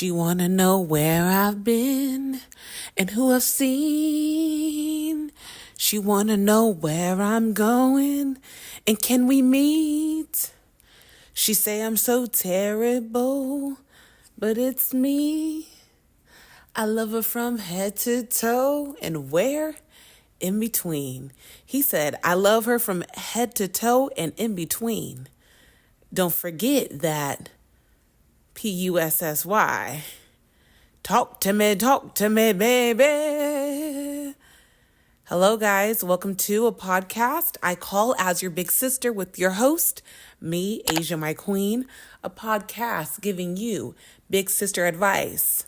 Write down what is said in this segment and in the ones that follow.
She wanna know where I've been and who I've seen. She wanna know where I'm going and can we meet. She say I'm so terrible, but it's me. I love her from head to toe and where? In between. He said, I love her from head to toe and in between. Don't forget that Pussy. Talk to me, baby. Hello, guys. Welcome to a podcast I call As Your Big Sister with your host, me, Asia, my queen. A podcast giving you big sister advice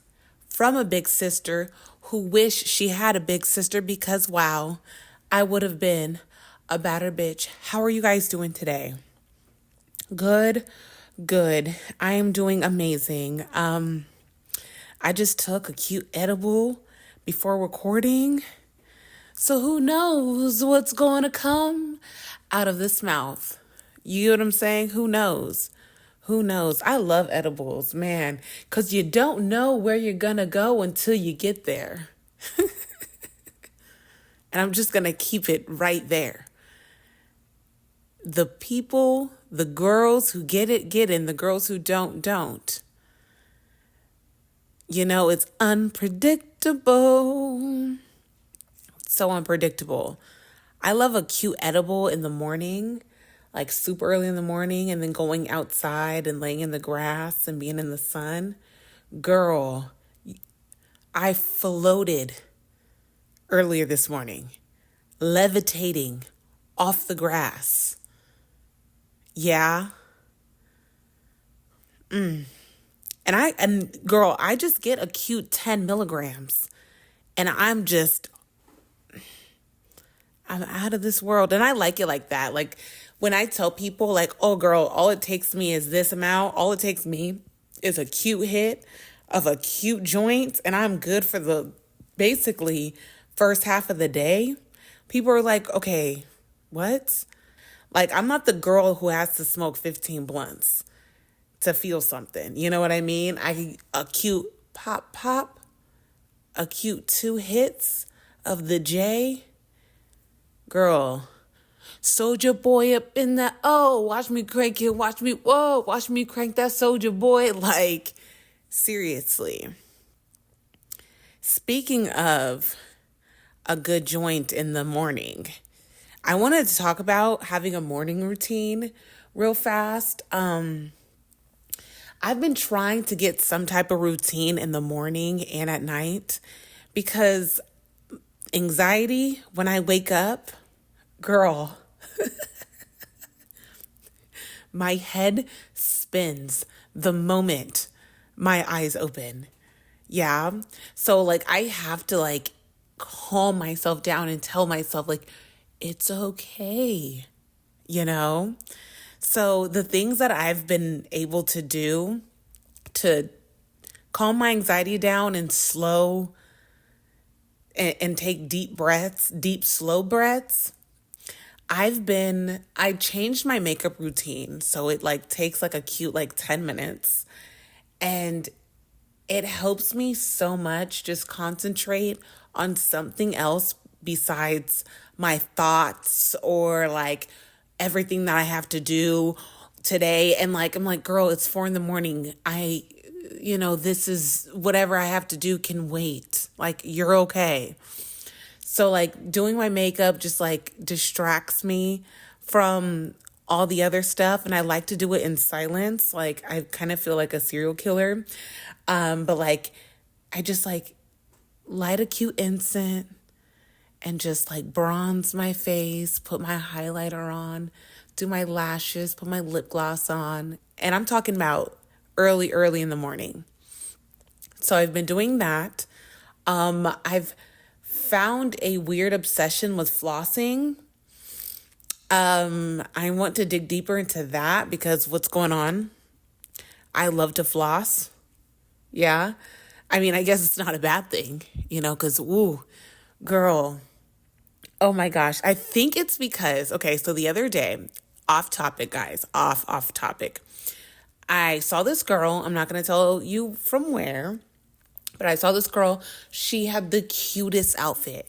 from a big sister who wish she had a big sister because, wow, I would have been a badder bitch. How are you guys doing today? Good. I am doing amazing. I just took a cute edible before recording. So who knows what's going to come out of this mouth? You know what I'm saying? Who knows? I love edibles, man, because you don't know where you're going to go until you get there. And I'm just going to keep it right there. The people, the girls who get it, and the girls who don't. You know, it's unpredictable. So unpredictable. I love a cute edible in the morning, like super early in the morning, and then going outside and laying in the grass and being in the sun. Girl, I floated earlier this morning, levitating off the grass. Yeah. And girl, I just get a cute 10 milligrams and I'm out of this world. And I like it like that. Like when I tell people like, oh girl, all it takes me is this amount. All it takes me is a cute hit of a cute joint. And I'm good for the basically first half of the day. People are like, okay, what? Like, I'm not the girl who has to smoke 15 blunts to feel something. You know what I mean? A cute pop, a cute 2 hits of the J. Girl, Soulja Boy up in that, watch me crank it, watch me crank that Soulja Boy. Like, seriously. Speaking of a good joint in the morning, I wanted to talk about having a morning routine real fast. I've been trying to get some type of routine in the morning and at night because anxiety when I wake up, girl, my head spins the moment my eyes open. Yeah. So like I have to like calm myself down and tell myself like, it's okay, you know? So the things that I've been able to do to calm my anxiety down and slow and take deep, slow breaths. I changed my makeup routine. So it like takes like a cute like 10 minutes and it helps me so much just concentrate on something else besides my thoughts or like everything that I have to do today. And like, I'm like, girl, it's 4 a.m. This is whatever I have to do can wait. Like, you're okay. So like doing my makeup just like distracts me from all the other stuff. And I like to do it in silence. Like I kind of feel like a serial killer. But like, I just like light a cute incense and just like bronze my face, put my highlighter on, do my lashes, put my lip gloss on. And I'm talking about early in the morning. So I've been doing that. I've found a weird obsession with flossing. I want to dig deeper into that because what's going on? I love to floss. Yeah. I mean, I guess it's not a bad thing, because, girl, oh my gosh. I think it's because, okay, so the other day, off topic, guys, off topic. I saw this girl. I'm not going to tell you from where, but I saw this girl. She had the cutest outfit.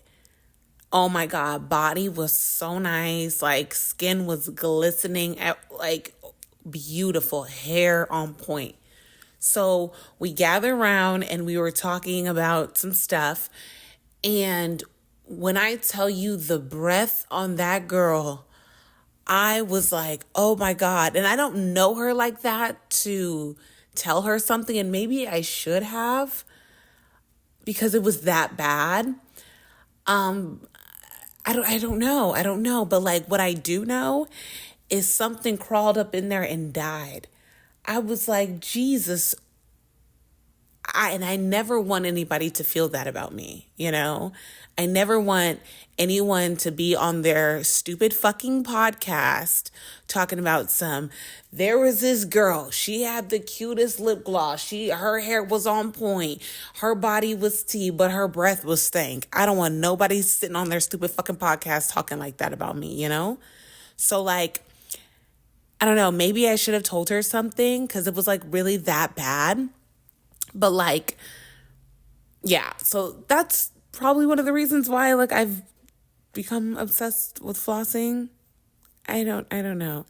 Oh my God, body was so nice. Like skin was glistening, like beautiful, hair on point. So we gathered around and we were talking about some stuff. And when I tell you the breath on that girl, I was like, oh my God. And I don't know her like that to tell her something. And maybe I should have because it was that bad. I don't know. I don't know. But like what I do know is something crawled up in there and died. I was like, Jesus. And I never want anybody to feel that about me, you know? I never want anyone to be on their stupid fucking podcast talking about there was this girl, she had the cutest lip gloss, her hair was on point, her body was tea, but her breath was stank. I don't want nobody sitting on their stupid fucking podcast talking like that about me, you know? So like, I don't know, maybe I should have told her something because it was like really that bad. But like, yeah, so that's probably one of the reasons why like I've become obsessed with flossing. I don't know.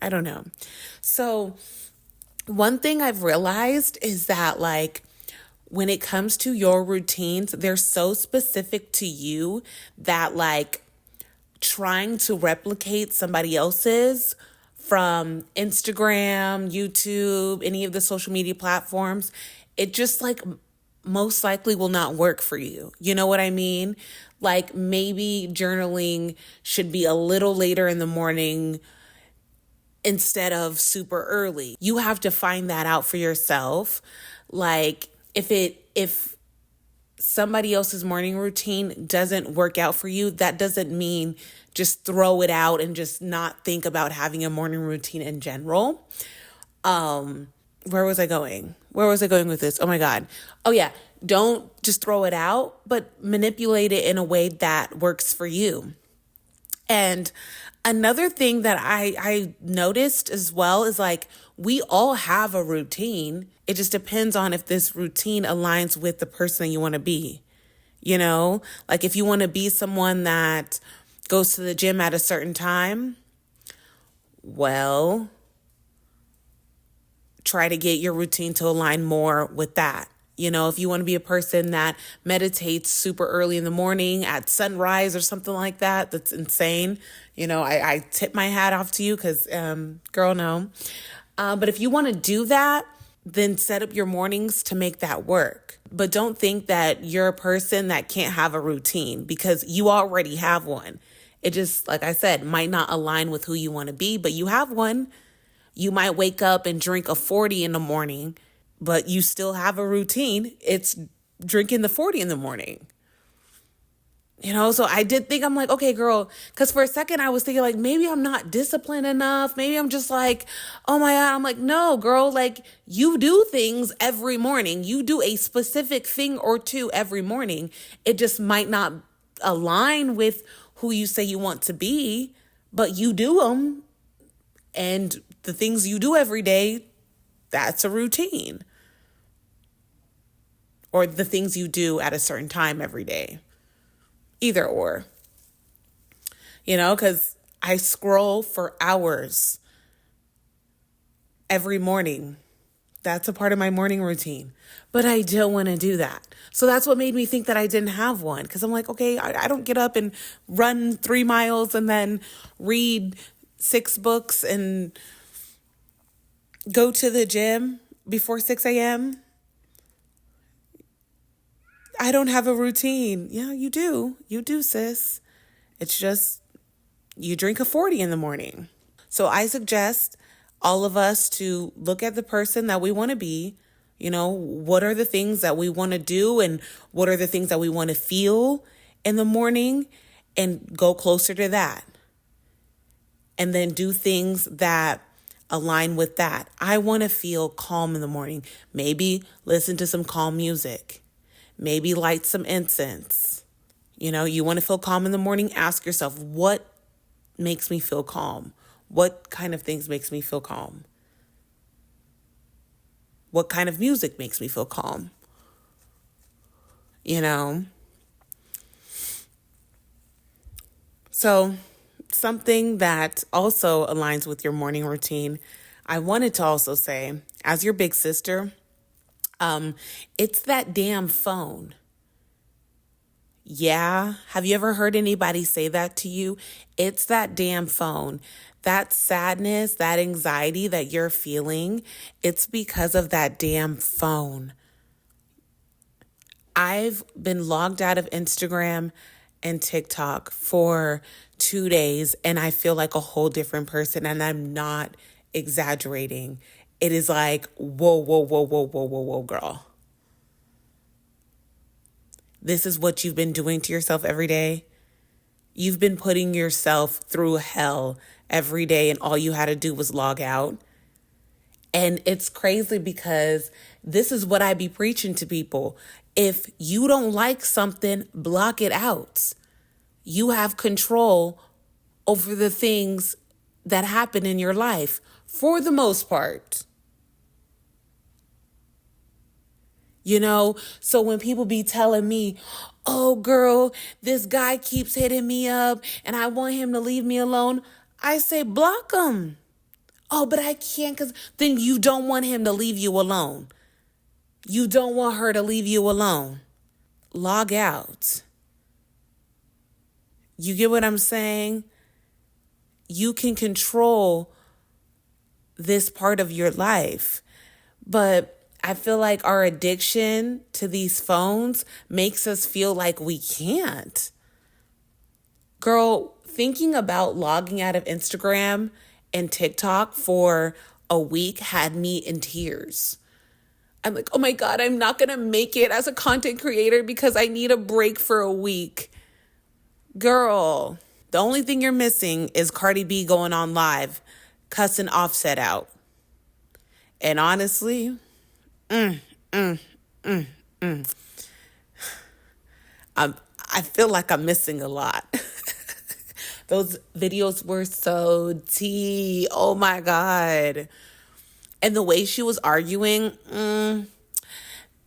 So one thing I've realized is that like when it comes to your routines, they're so specific to you that like trying to replicate somebody else's from Instagram, YouTube, any of the social media platforms, it just like most likely will not work for you. You know what I mean? Like maybe journaling should be a little later in the morning instead of super early. You have to find that out for yourself. Like if somebody else's morning routine doesn't work out for you, that doesn't mean just throw it out and just not think about having a morning routine in general. Where was I going? Where was I going with this? Oh my God. Oh yeah. Don't just throw it out, but manipulate it in a way that works for you. And another thing that I noticed as well is like, we all have a routine. It just depends on if this routine aligns with the person you want to be. You know, like if you want to be someone that goes to the gym at a certain time, well, try to get your routine to align more with that. You know, if you want to be a person that meditates super early in the morning at sunrise or something like that, that's insane. You know, I tip my hat off to you because, girl, no. But if you want to do that, then set up your mornings to make that work. But don't think that you're a person that can't have a routine because you already have one. It just, like I said, might not align with who you want to be, but you have one. You might wake up and drink a 40 in the morning, but you still have a routine. It's drinking the 40 in the morning. You know, so I did think, I'm like, okay, girl, because for a second I was thinking like, maybe I'm not disciplined enough. Maybe I'm just like, oh my God. I'm like, no, girl, like you do things every morning. You do a specific thing or two every morning. It just might not align with who you say you want to be, but you do them. And the things you do every day, that's a routine. Or the things you do at a certain time every day. Either or. You know, because I scroll for hours every morning. That's a part of my morning routine. But I don't want to do that. So that's what made me think that I didn't have one. Because I'm like, okay, I don't get up and run 3 miles and then read 6 books and go to the gym before 6 a.m. I don't have a routine. Yeah, you do. You do, sis. It's just you drink a 40 in the morning. So I suggest all of us to look at the person that we want to be. You know, what are the things that we want to do and what are the things that we want to feel in the morning and go closer to that. And then do things that align with that. I want to feel calm in the morning. Maybe listen to some calm music. Maybe light some incense. You know, you want to feel calm in the morning? Ask yourself, what makes me feel calm? What kind of things makes me feel calm? What kind of music makes me feel calm? You know? So, something that also aligns with your morning routine, I wanted to also say, as your big sister, it's that damn phone. Yeah. Have you ever heard anybody say that to you? It's that damn phone. That sadness, that anxiety that you're feeling, it's because of that damn phone. I've been logged out of Instagram and TikTok for 2 days, and I feel like a whole different person, and I'm not exaggerating. It is like, whoa, whoa, whoa, whoa, whoa, whoa, whoa, girl. This is what you've been doing to yourself every day. You've been putting yourself through hell every day, and all you had to do was log out. And it's crazy because this is what I be preaching to people. If you don't like something, block it out. You have control over the things that happen in your life for the most part. You know, so when people be telling me, oh, girl, this guy keeps hitting me up and I want him to leave me alone, I say, block him. Oh, but I can't, because then you don't want him to leave you alone. You don't want her to leave you alone. Log out. You get what I'm saying? You can control this part of your life. But I feel like our addiction to these phones makes us feel like we can't. Girl, thinking about logging out of Instagram and TikTok for a week had me in tears. I'm like, oh my God, I'm not going to make it as a content creator because I need a break for a week. Girl, the only thing you're missing is Cardi B going on live, cussing Offset out. And honestly, I feel like I'm missing a lot. Those videos were so tea. Oh my God. And the way she was arguing,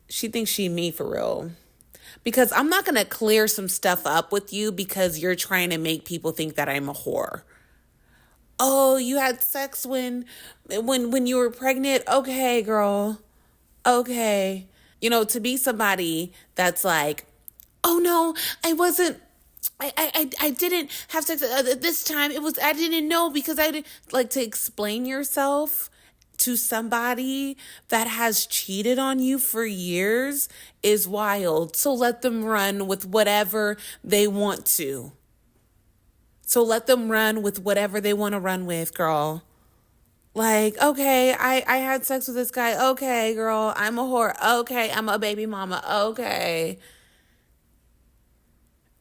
she thinks she me for real. Because I'm not going to clear some stuff up with you because you're trying to make people think that I'm a whore. Oh, you had sex when you were pregnant? Okay, girl. Okay. You know, to be somebody that's like, oh no, I wasn't, I didn't have sex this time. I didn't know because I didn't, like, to explain yourself to somebody that has cheated on you for years is wild. So let them run with whatever they want to. So let them run with whatever they want to run with, girl. Like, okay, I had sex with this guy. Okay, girl, I'm a whore. Okay, I'm a baby mama. Okay.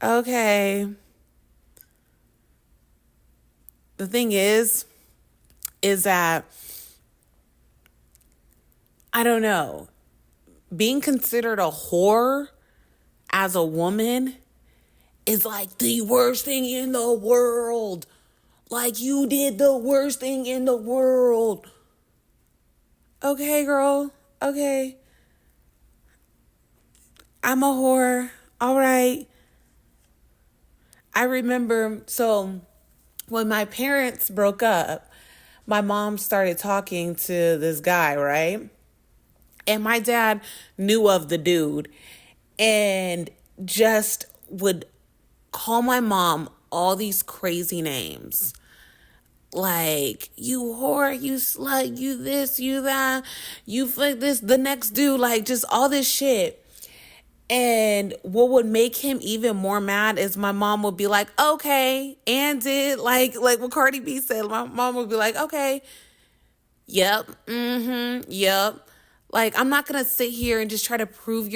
Okay. The thing is that, I don't know, being considered a whore as a woman is like the worst thing in the world. Like, you did the worst thing in the world. Okay, girl. Okay. I'm a whore. All right. I remember, so when my parents broke up, my mom started talking to this guy, right? And my dad knew of the dude and just would call my mom all these crazy names. Like, you whore, you slut, you this, you that, you fuck this, the next dude, like, just all this shit. And what would make him even more mad is my mom would be like, okay, and it, like what Cardi B said, my mom would be like, okay, yep, yep. Like, I'm not going to sit here and just try to prove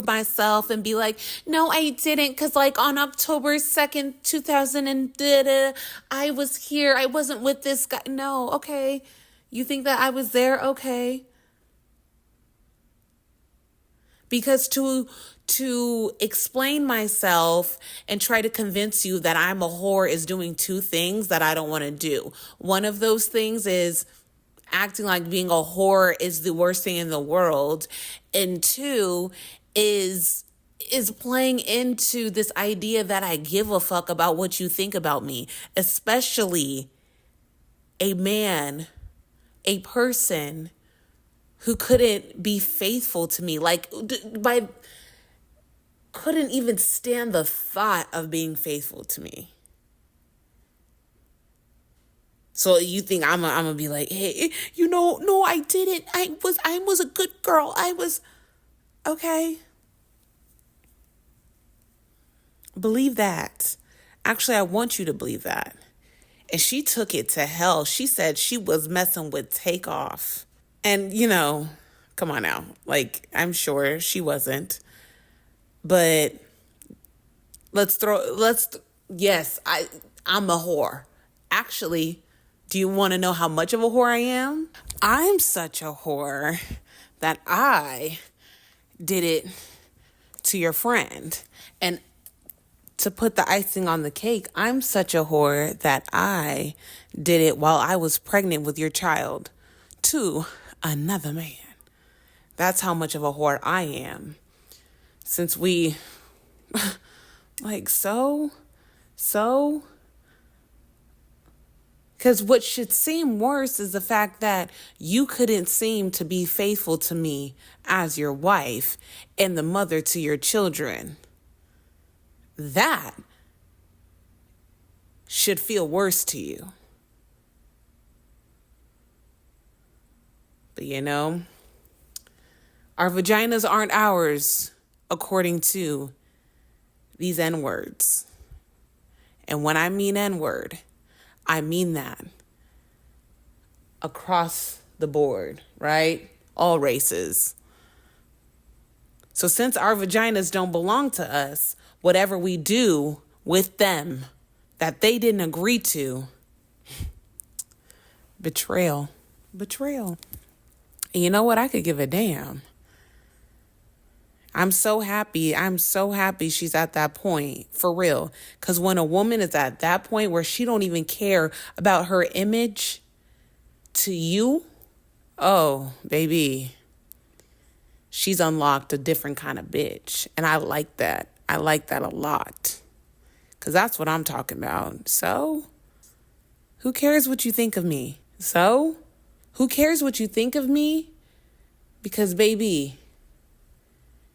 myself and be like, no, I didn't. Cause like on October 2nd, 2000 and I was here. I wasn't with this guy. No. Okay. You think that I was there? Okay. Because to explain myself and try to convince you that I'm a whore is doing two things that I don't want to do. One of those things is acting like being a whore is the worst thing in the world. And two is playing into this idea that I give a fuck about what you think about me, especially a man, a person who couldn't be faithful to me, like couldn't even stand the thought of being faithful to me. So you think I'm gonna be like, hey, no, I didn't. I was a good girl. I was okay. Believe that. Actually, I want you to believe that. And she took it to hell. She said she was messing with Takeoff. And, come on now. Like, I'm sure she wasn't. But yes, I'm a whore. Actually, do you want to know how much of a whore I am? I'm such a whore that I did it to your friend. And to put the icing on the cake, I'm such a whore that I did it while I was pregnant with your child to another man. That's how much of a whore I am. Since we, so, because what should seem worse is the fact that you couldn't seem to be faithful to me as your wife and the mother to your children. That should feel worse to you. But our vaginas aren't ours, according to these N-words. And when I mean N-word, I mean that across the board, right? All races. So since our vaginas don't belong to us, whatever we do with them that they didn't agree to, betrayal. And you know what? I could give a damn. I'm so happy she's at that point, for real. Because when a woman is at that point where she don't even care about her image to you, oh, baby, she's unlocked a different kind of bitch. And I like that. I like that a lot. Because that's what I'm talking about. So, who cares what you think of me? So, who cares what you think of me? Because, baby,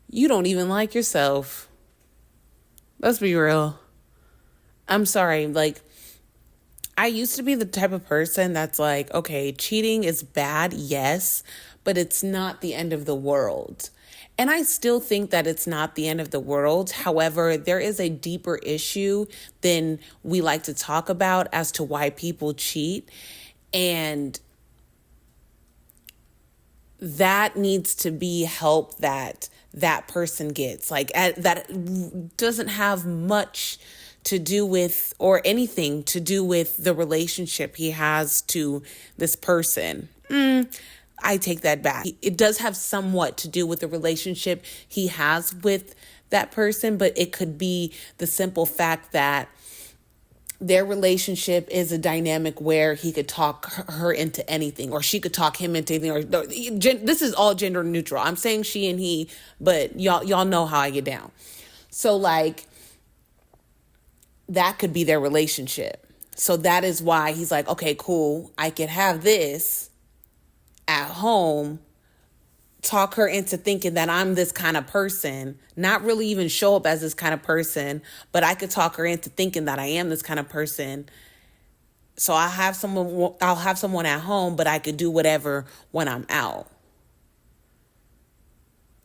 you don't even like yourself. Let's be real. I'm sorry. I used to be the type of person that's like, okay, cheating is bad, yes, but it's not the end of the world. And I still think that it's not the end of the world. However, there is a deeper issue than we like to talk about as to why people cheat. And that needs to be help that person gets. That doesn't have much to do with, or anything to do with, the relationship he has to this person. I take that back. It does have somewhat to do with the relationship he has with that person, but it could be the simple fact that their relationship is a dynamic where he could talk her into anything, or she could talk him into anything. Or this is all gender neutral. I'm saying she and he, but y'all know how I get down. So that could be their relationship. So that is why he's like, okay, cool, I could have this at home, talk her into thinking that I'm this kind of person, not really even show up as this kind of person, but I could talk her into thinking that I am this kind of person. So I'll have someone at home, but I could do whatever when I'm out.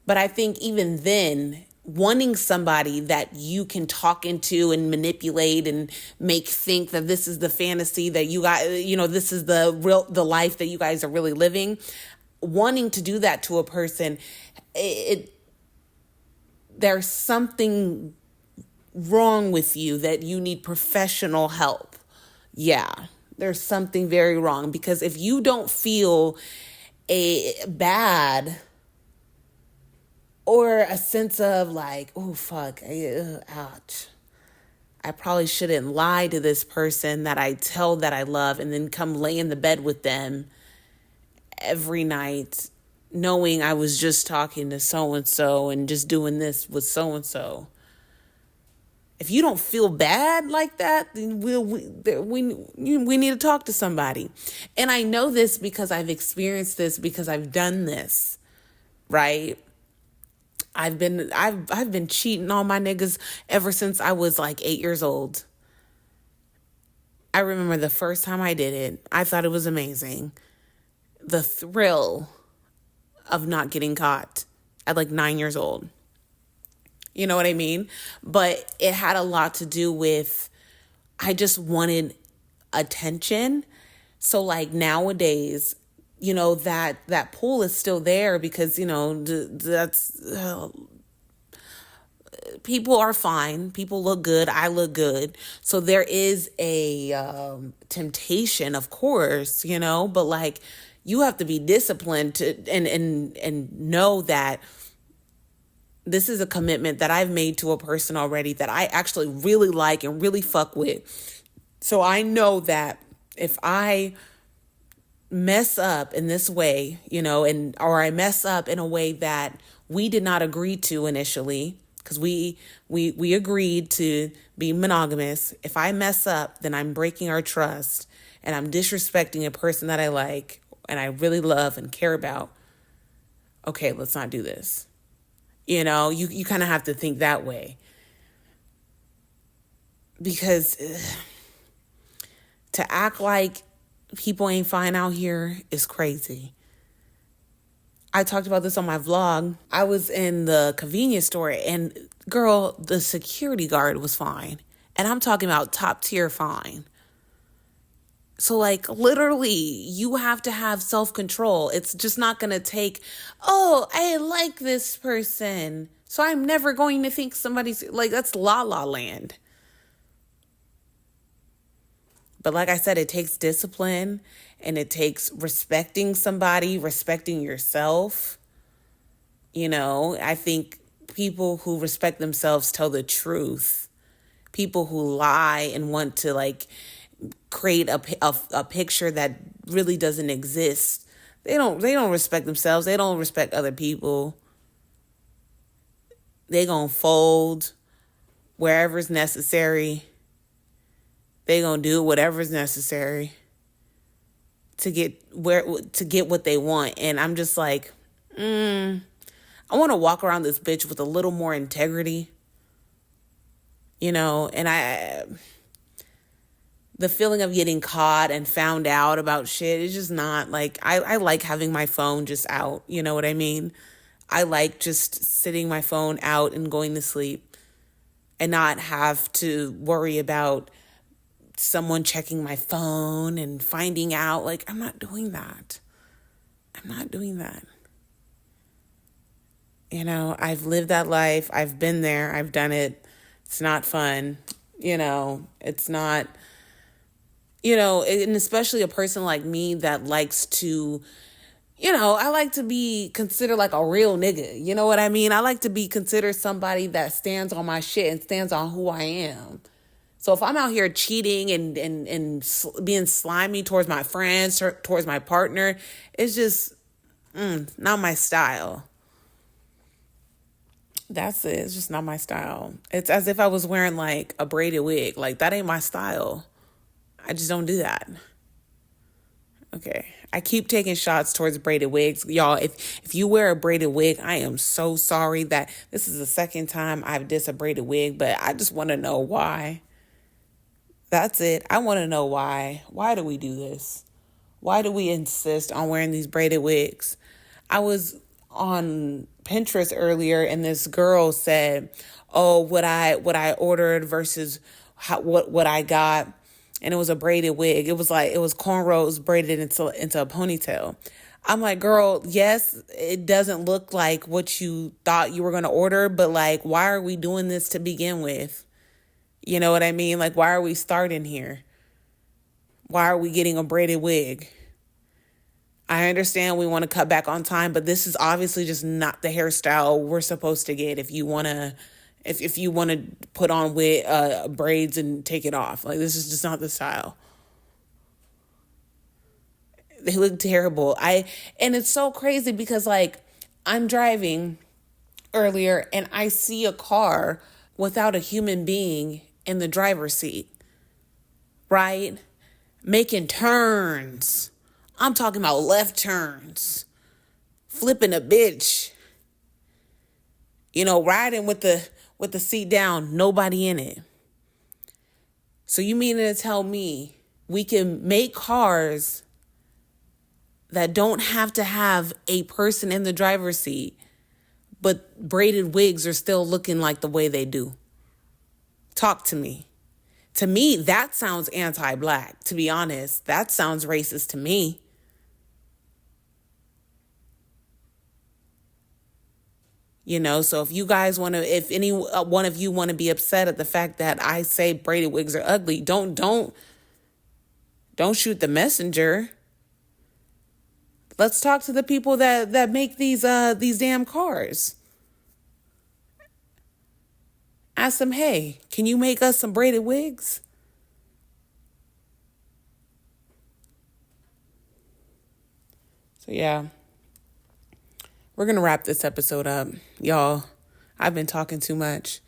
But I think even then, wanting somebody that you can talk into and manipulate and make think that this is the fantasy that you guys, this is the life that you guys are really living, wanting to do that to a person, there's something wrong with you that you need professional help. Yeah, there's something very wrong, because if you don't feel bad or a sense of oh, fuck, ouch, I probably shouldn't lie to this person that I tell that I love and then come lay in the bed with them every night knowing I was just talking to so and so and just doing this with so and so. If you don't feel bad like that, then we need to talk to somebody. And I know this because I've experienced this, because I've done this, right? I've been cheating on my niggas ever since I was like 8 years old. I remember the first time I did it, I thought it was amazing. The thrill of not getting caught at like 9 years old. You know what I mean? But it had a lot to do with, I just wanted attention. So like nowadays, that pull is still there because, that's, people are fine. People look good. I look good. So there is a temptation, of course, but like you have to be disciplined to and know that this is a commitment that I've made to a person already that I actually really like and really fuck with. So I know that if I mess up in this way, or I mess up in a way that we did not agree to initially, because we agreed to be monogamous. If I mess up, then I'm breaking our trust and I'm disrespecting a person that I like and I really love and care about. Okay, let's not do this. You kind of have to think that way. Because to act like people ain't fine out here is crazy. I talked about this on my vlog. I was in the convenience store and girl, the security guard was fine. And I'm talking about top tier fine. So like literally you have to have self-control. It's just not going to take, oh, I like this person, so I'm never going to think somebody's like, that's la la land. But like I said, it takes discipline and it takes respecting somebody, respecting yourself. I think people who respect themselves tell the truth. People who lie and want to like create a picture that really doesn't exist. They don't respect themselves. They don't respect other people. They gonna fold wherever's necessary. They gonna do whatever's necessary to get what they want. And I'm just like, I want to walk around this bitch with a little more integrity, and the feeling of getting caught and found out about shit is just not like, I like having my phone just out. You know what I mean? I like just sitting my phone out and going to sleep and not have to worry about someone checking my phone and finding out. Like, I'm not doing that. I've lived that life. I've been there. I've done it. It's not fun. It's not, and especially a person like me that likes to, I like to be considered like a real nigga. You know what I mean? I like to be considered somebody that stands on my shit and stands on who I am. So if I'm out here cheating and being slimy towards my friends, towards my partner, it's just not my style. That's it. It's just not my style. It's as if I was wearing like a braided wig. Like, that ain't my style. I just don't do that. Okay. I keep taking shots towards braided wigs. Y'all, if you wear a braided wig, I am so sorry that this is the second time I've dissed a braided wig, but I just want to know why. That's it. I want to know why. Why do we do this? Why do we insist on wearing these braided wigs? I was on Pinterest earlier and this girl said, oh, what I ordered versus what I got. And it was a braided wig. It was cornrows braided into a ponytail. I'm like, girl, yes, it doesn't look like what you thought you were going to order, but like, why are we doing this to begin with? You know what I mean? Like, why are we starting here? Why are we getting a braided wig? I understand we want to cut back on time, but this is obviously just not the hairstyle we're supposed to get if you want to put on braids and take it off. Like, this is just not the style. They look terrible. And it's so crazy because like I'm driving earlier and I see a car without a human being in the driver's seat, right? Making turns. I'm talking about left turns, flipping a bitch, riding with the seat down, nobody in it. So you mean to tell me we can make cars that don't have to have a person in the driver's seat, but braided wigs are still looking like the way they do? Talk to me. To me, that sounds anti-black, to be honest. That sounds racist to me. So if you guys if any one of you want to be upset at the fact that I say braided wigs are ugly, don't shoot the messenger. Let's talk to the people that make these damn cars. Ask them, hey, can you make us some braided wigs? So yeah, we're going to wrap this episode up. Y'all, I've been talking too much.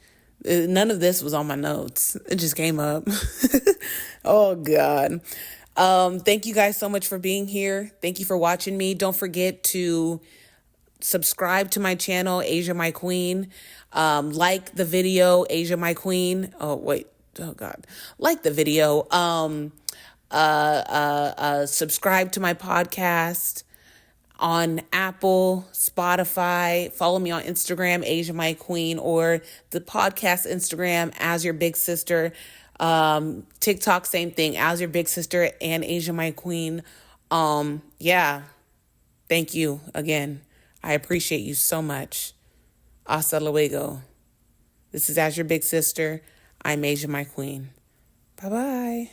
None of this was on my notes. It just came up. Oh, God. Thank you guys so much for being here. Thank you for watching me. Don't forget to subscribe to my channel, Asia My Queen. Like the video, Asia My Queen. Oh, wait. Oh, God. Like the video. Subscribe to my podcast on Apple, Spotify. Follow me on Instagram, Asia My Queen, or the podcast Instagram, As Your Big Sister. TikTok, same thing, As Your Big Sister and Asia My Queen. Yeah. Thank you again. I appreciate you so much. Hasta luego. This is As Your Big Sister. I'm Asia My Queen. Bye-bye.